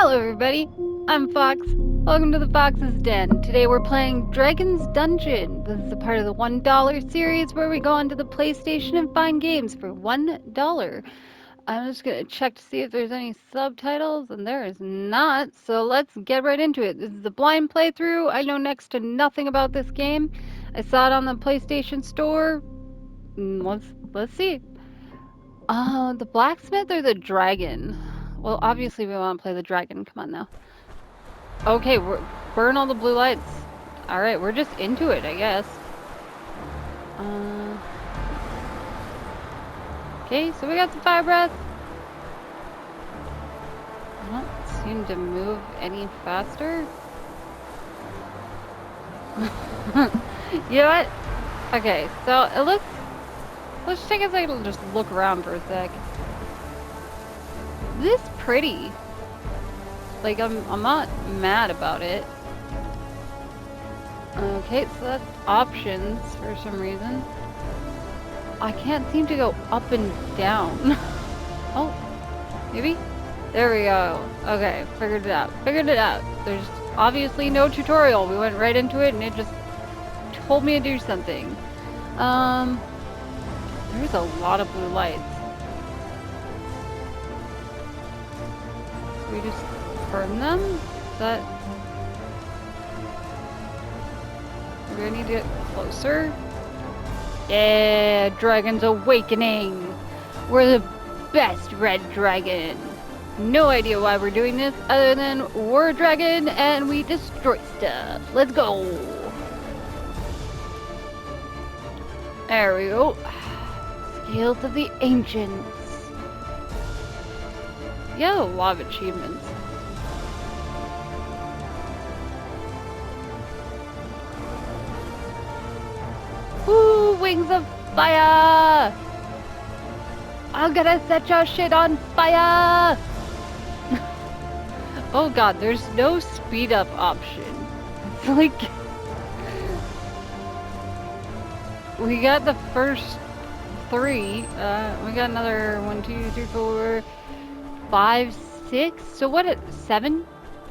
Hello everybody, I'm Fox. Welcome to the Fox's Den. Today we're playing Dragon's Dungeon. This is a part of the $1 series where we go onto the PlayStation and find games for $1. I'm just gonna check to see if there's any subtitles, and there is not, so let's get right into it. This is a blind playthrough. I know next to nothing about this game. I saw it on the PlayStation Store. Let's see. The blacksmith or the dragon? Well, obviously we want to play the dragon. Come on now. Okay, burn all the blue lights. Alright, we're just into it, I guess. Okay, so we got the fire breath. I don't seem to move any faster. You know what? Okay, so it looks... Let's take a second to just look around for a sec. This is pretty. Like, I'm not mad about it. Okay, so that's options for some reason. I can't seem to go up and down. Oh, maybe? There we go. Okay, figured it out. Figured it out. There's obviously no tutorial. We went right into it and it just told me to do something. There's a lot of blue lights. We just burn them? Is that... We're gonna need to get closer. Yeah, Dragon's Awakening. We're the best red dragon. No idea why we're doing this other than we're a dragon and we destroy stuff. Let's go. There we go. Scales of the Ancients. Yeah, a lot of achievements. Woo! Wings of fire! I'm gonna set your shit on fire! Oh god, there's no speed up option. It's like... We got the first 3. We got another 1, 2, 3, 4, 5, 6. So what? 7?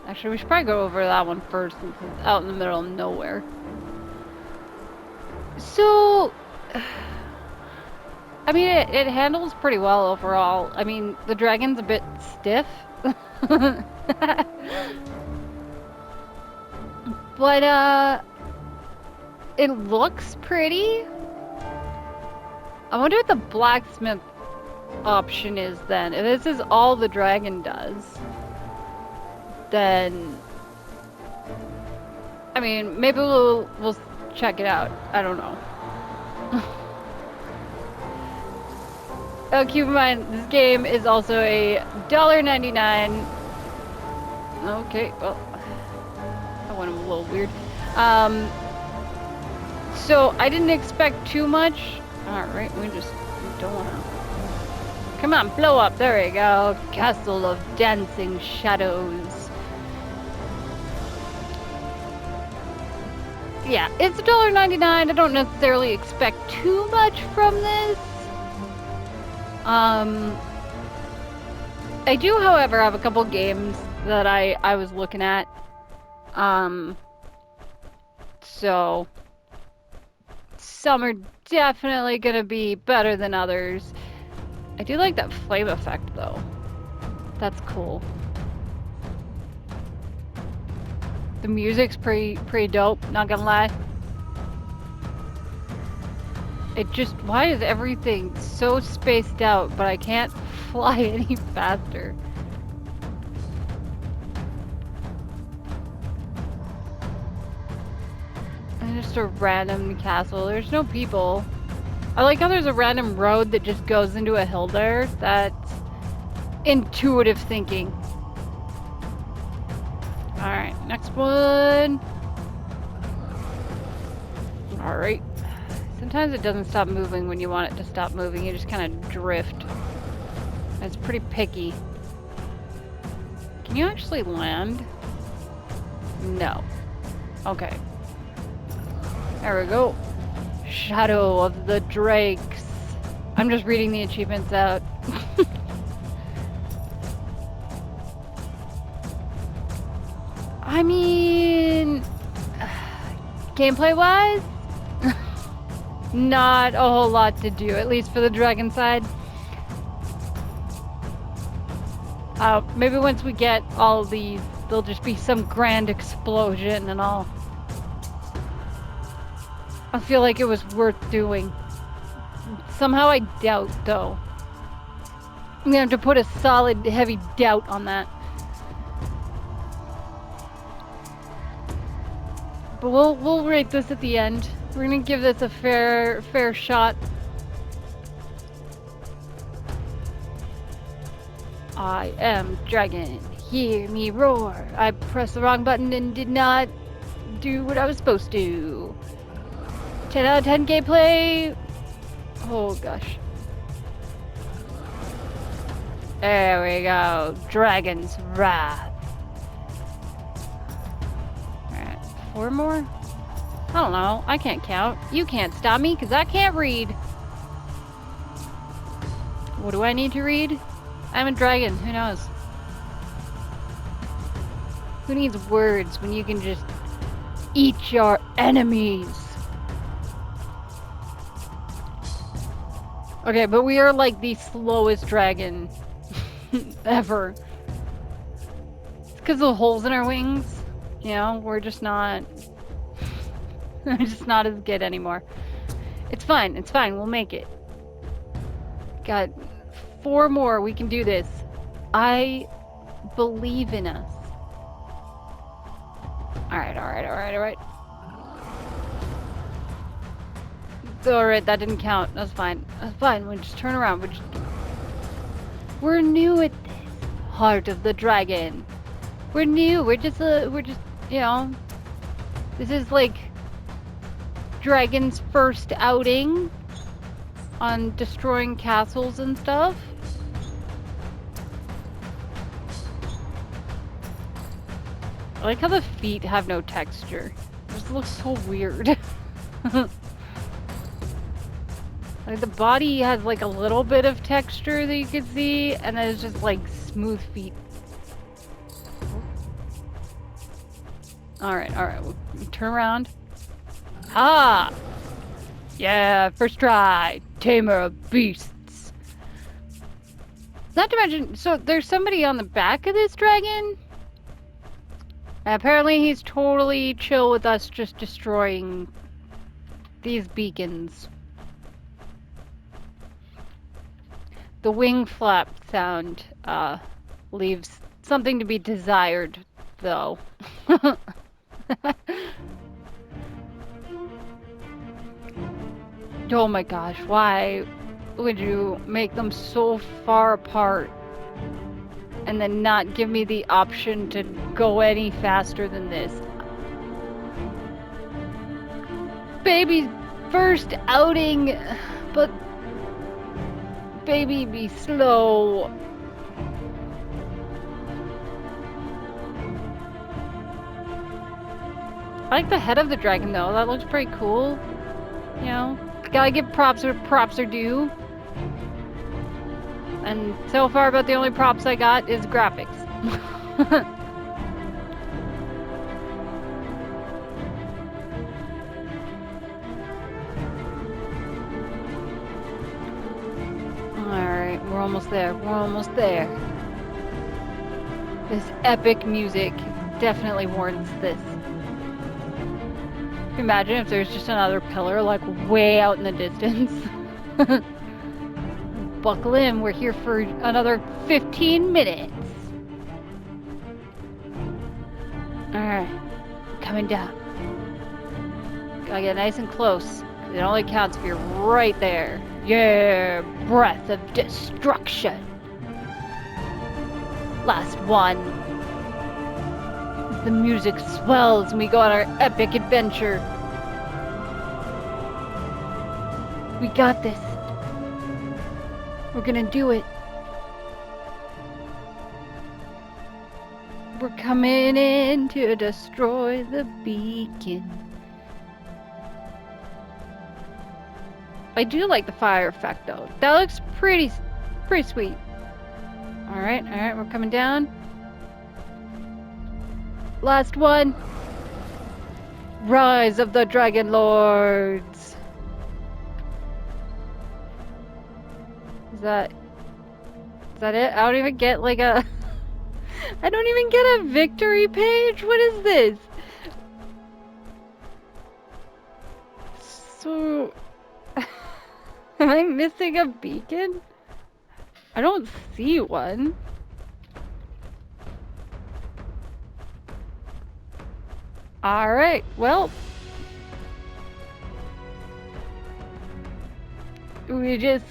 Actually, we should probably go over that one first since it's out in the middle of nowhere. So, I mean, it handles pretty well overall. I mean, the dragon's a bit stiff. But, it looks pretty. I wonder what the blacksmith option is then. If this is all the dragon does, then... I mean, maybe we'll check it out. I don't know. Oh, keep in mind, this game is also a $1.99. Okay, well, that went a little weird. So I didn't expect too much. Alright, we don't wanna... Come on, blow up, there we go. Castle of Dancing Shadows. Yeah, it's $1.99. I don't necessarily expect too much from this. I do, however, have a couple games that I was looking at. So some are definitely gonna be better than others. I do like that flame effect though. That's cool. The music's pretty dope, not gonna lie. It just, why is everything so spaced out, but I can't fly any faster? And just a random castle. There's no people. I like how there's a random road that just goes into a hill there. That's intuitive thinking. Alright, next one. Alright. Sometimes it doesn't stop moving when you want it to stop moving. You just kind of drift. It's pretty picky. Can you actually land? No. Okay. There we go. Shadow of the Drakes. I'm just reading the achievements out. I mean, gameplay-wise, not a whole lot to do, at least for the dragon side. Maybe once we get all of these, there'll just be some grand explosion and all. I feel like it was worth doing. Somehow I doubt, though. I'm gonna have to put a solid, heavy doubt on that. But we'll rate this at the end. We're gonna give this a fair shot. I am dragon. Hear me roar. I pressed the wrong button and did not do what I was supposed to. 10 out of 10 gameplay. Oh gosh. There we go. Dragon's Wrath. Alright, 4 more? I don't know. I can't count. You can't stop me because I can't read. What do I need to read? I'm a dragon. Who knows? Who needs words when you can just eat your enemies? Okay, but we are like the slowest dragon ever. It's because of the holes in our wings. You know, we're just not... we're just not as good anymore. It's fine. It's fine. We'll make it. Got 4 more. We can do this. I believe in us. Alright. Alright, that didn't count. That's fine. That's fine. We'll just turn around. We're new at this. Heart of the Dragon. We're new. We're just, you know, this is like Dragon's first outing on destroying castles and stuff. I like how the feet have no texture. It just looks so weird. Like the body has like a little bit of texture that you can see, and then it's just like smooth feet. Alright, we'll turn around. Ah! Yeah, first try. Tamer of beasts. Not to mention, so there's somebody on the back of this dragon. Apparently he's totally chill with us just destroying these beacons. The wing flap sound leaves something to be desired, though. Oh my gosh, why would you make them so far apart and then not give me the option to go any faster than this? Baby's first outing, but baby be slow. I like the head of the dragon though, that looks pretty cool. You know, gotta give props where props are due. And so far about the only props I got is graphics. Alright, we're almost there. We're almost there. This epic music definitely warrants this. Imagine if there's just another pillar like way out in the distance. Buckle in, we're here for another 15 minutes. Alright, coming down. Gotta get nice and close. It only counts if you're right there. Yeah, breath of destruction. Last one. The music swells and we go on our epic adventure. We got this. We're gonna do it. We're coming in to destroy the beacon. I do like the fire effect though. That looks pretty sweet. Alright, we're coming down. Last one. Rise of the Dragon Lords. Is that it? I don't even get like a... I don't even get a victory page? What is this? So... Am I missing a beacon? I don't see one. Alright, well... We just...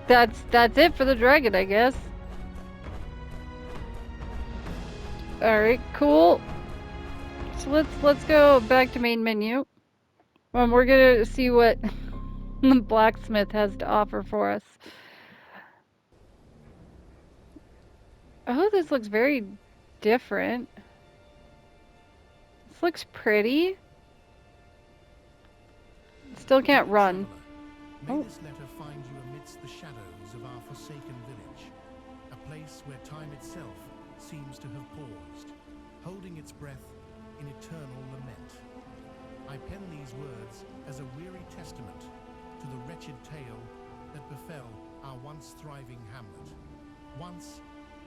That's it for the dragon, I guess. Alright, cool. So let's go back to main menu. We're gonna see what the blacksmith has to offer for us. Oh, this looks very different. This looks pretty. Still can't run. May this letter find you amidst the shadows of our forsaken village, a place where time itself seems to have paused, holding its breath in eternal lament. I pen these words as a weary testament to the wretched tale that befell our once thriving hamlet. Once,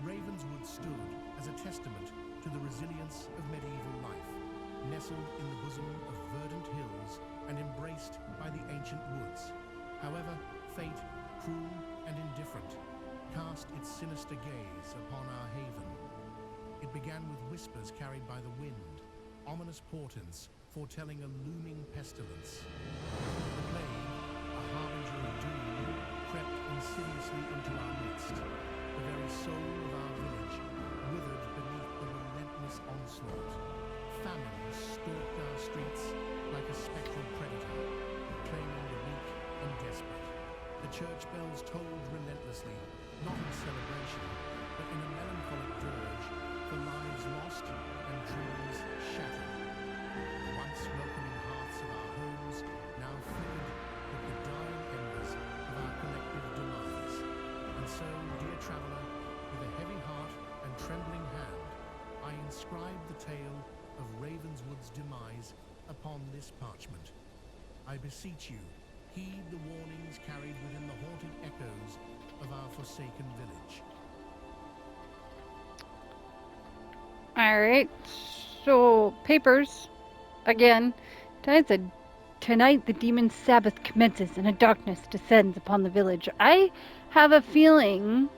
Ravenswood stood as a testament to the resilience of medieval life, nestled in the bosom of verdant hills and embraced by the ancient woods. However, fate, cruel and indifferent, cast its sinister gaze upon our haven. It began with whispers carried by the wind, ominous portents foretelling a looming pestilence. The plague, a harbinger of doom, crept insidiously into our midst. The very soul of our village withered beneath the relentless onslaught. Famine stalked our streets like a spectral predator, claiming the weak and desperate. The church bells tolled relentlessly, not in celebration, but in a melancholic dirge for lives lost and dreams shattered. The once welcoming hearths of our homes now flickered with the dying embers of our collective demise. And so, dear traveler, with a heavy heart and trembling hand, I inscribe the tale of Ravenswood's demise upon this parchment. I beseech you, heed the warnings carried within the haunted echoes of our forsaken village. Alright, so papers. Again, tonight the demon's Sabbath commences and a darkness descends upon the village. I have a feeling,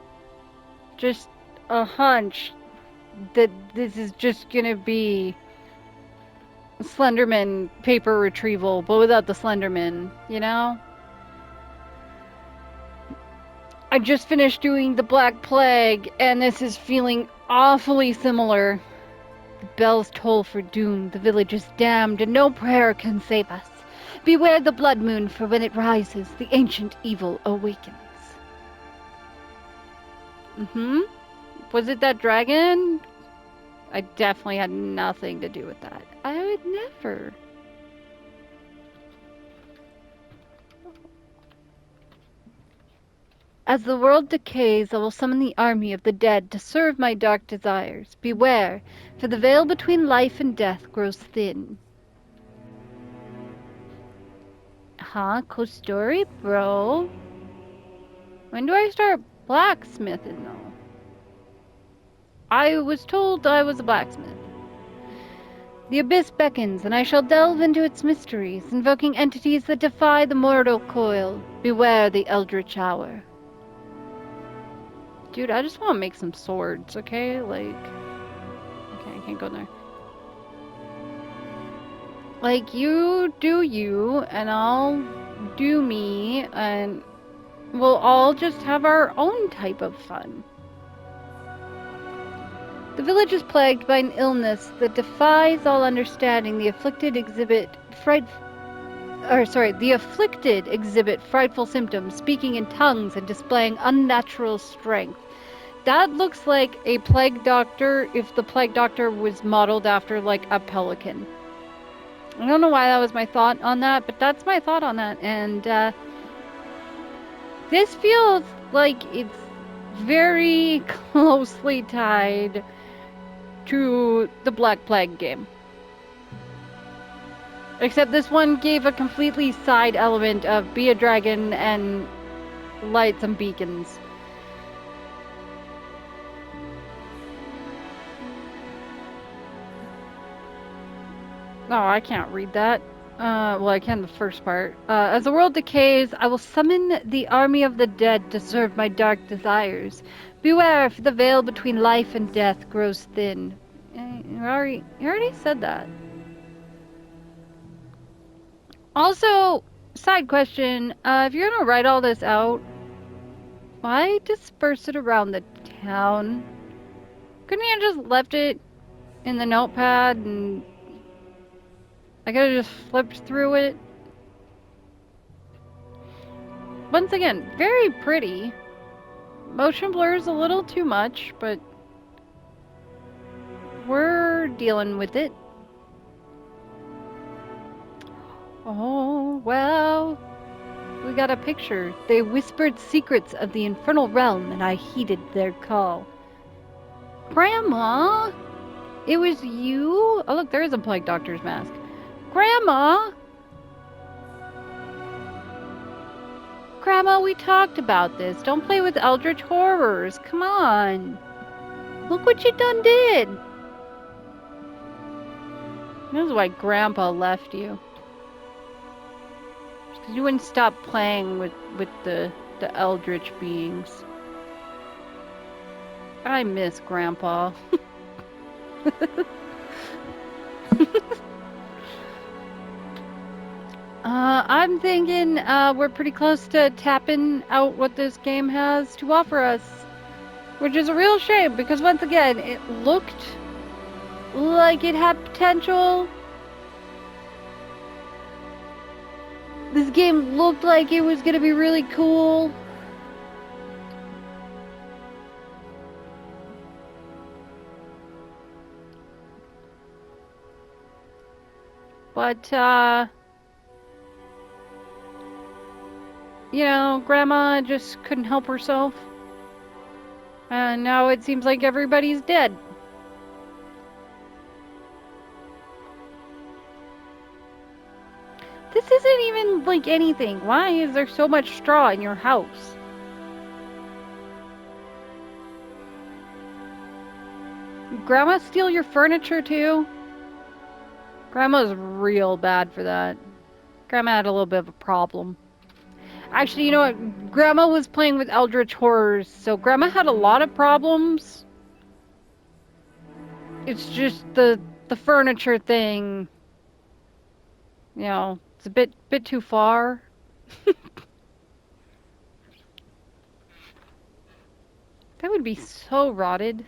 just a hunch, that this is just gonna be Slenderman paper retrieval, but without the Slenderman, you know? I just finished doing the Black Plague, and this is feeling awfully similar. The bells toll for doom, the village is damned, and no prayer can save us. Beware the blood moon, for when it rises, the ancient evil awakens. Was it that dragon? I definitely had nothing to do with that. I would never. As the world decays, I will summon the army of the dead to serve my dark desires. Beware, for the veil between life and death grows thin. Huh? Cool story, bro? When do I start blacksmithing, though? I was told I was a blacksmith. The abyss beckons, and I shall delve into its mysteries, invoking entities that defy the mortal coil. Beware the eldritch hour. Dude, I just want to make some swords, okay? Like... Okay, I can't go there. Like, you do you, and I'll do me, and we'll all just have our own type of fun. The village is plagued by an illness that defies all understanding. The afflicted exhibit frightful symptoms, speaking in tongues and displaying unnatural strength. That looks like a plague doctor if the plague doctor was modeled after, like, a pelican. I don't know why that was my thought on that, but that's my thought on that. And this feels like it's very closely tied to the Black Plague game. Except this one gave a completely side element of be a dragon and light some beacons. Oh, I can't read that. Well, I can the first part. As the world decays, I will summon the army of the dead to serve my dark desires. Beware if the veil between life and death grows thin. You already said that. Also, side question, if you're gonna write all this out, why disperse it around the town? Couldn't you have just left it in the notepad and I could have just flipped through it? Once again, very pretty. Motion blur's a little too much, but we're dealing with it. Oh, well, we got a picture. They whispered secrets of the infernal realm, and I heeded their call. Grandma? It was you? Oh, look, there is a plague doctor's mask. Grandma? Grandma, we talked about this. Don't play with eldritch horrors. Come on. Look what you done did. This is why Grandpa left you. Because you wouldn't stop playing with the eldritch beings. I miss Grandpa. I'm thinking we're pretty close to tapping out what this game has to offer us. Which is a real shame, because once again, it looked like it had potential. This game looked like it was gonna be really cool. But, you know, Grandma just couldn't help herself. And now it seems like everybody's dead. This isn't even like anything. Why is there so much straw in your house? Grandma steal your furniture too? Grandma's real bad for that. Grandma had a little bit of a problem. Actually, you know what? Grandma was playing with eldritch horrors, so Grandma had a lot of problems. It's just the furniture thing. You know, it's a bit too far. That would be so rotted.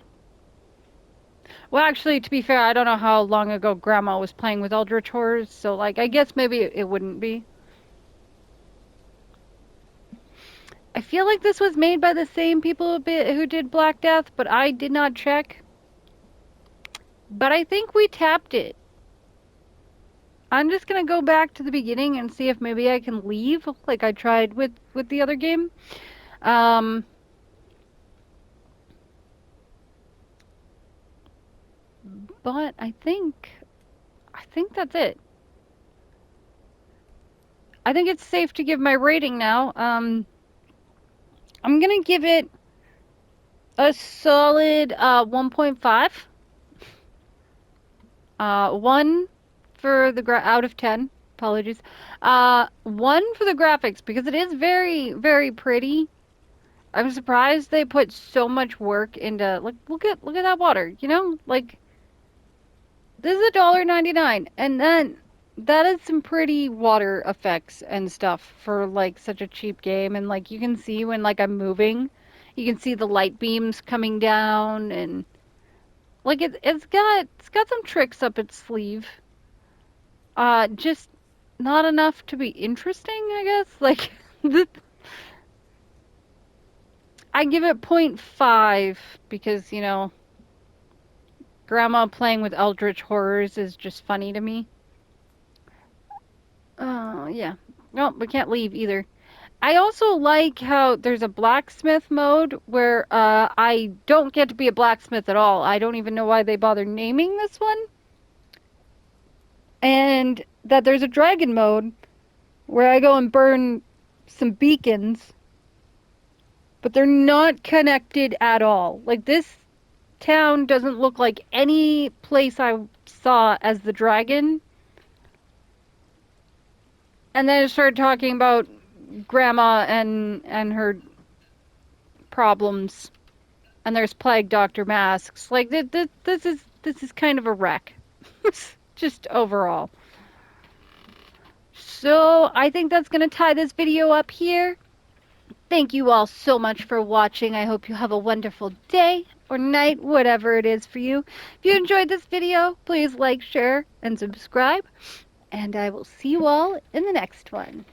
Well, actually, to be fair, I don't know how long ago Grandma was playing with eldritch horrors, so like I guess maybe it wouldn't be. I feel like this was made by the same people who did Black Death, but I did not check. But I think we tapped it. I'm just gonna go back to the beginning and see if maybe I can leave, like I tried with the other game. But I think that's it. I think it's safe to give my rating now. I'm gonna give it a solid 1.5. 1 for the out of 10. Apologies. 1 for the graphics because it is very, very pretty. I'm surprised they put so much work into. Like, look at that water. You know, like this is $1.99, and then that is some pretty water effects and stuff for like such a cheap game. And like you can see when like I'm moving, you can see the light beams coming down, and like it's got some tricks up its sleeve. Just not enough to be interesting, I guess. Like I give it 0.5 because, you know, Grandma playing with eldritch horrors is just funny to me. Oh, yeah. No, we can't leave either. I also like how there's a blacksmith mode where I don't get to be a blacksmith at all. I don't even know why they bother naming this one. And that there's a dragon mode where I go and burn some beacons, but they're not connected at all. Like, this town doesn't look like any place I saw as the dragon. And then it started talking about grandma and her problems, and there's plague doctor masks. Like, this is kind of a wreck, just overall. So I think that's gonna tie this video up here. Thank you all so much for watching. I hope you have a wonderful day or night, whatever it is for you. If you enjoyed this video, please like, share, and subscribe. And I will see you all in the next one.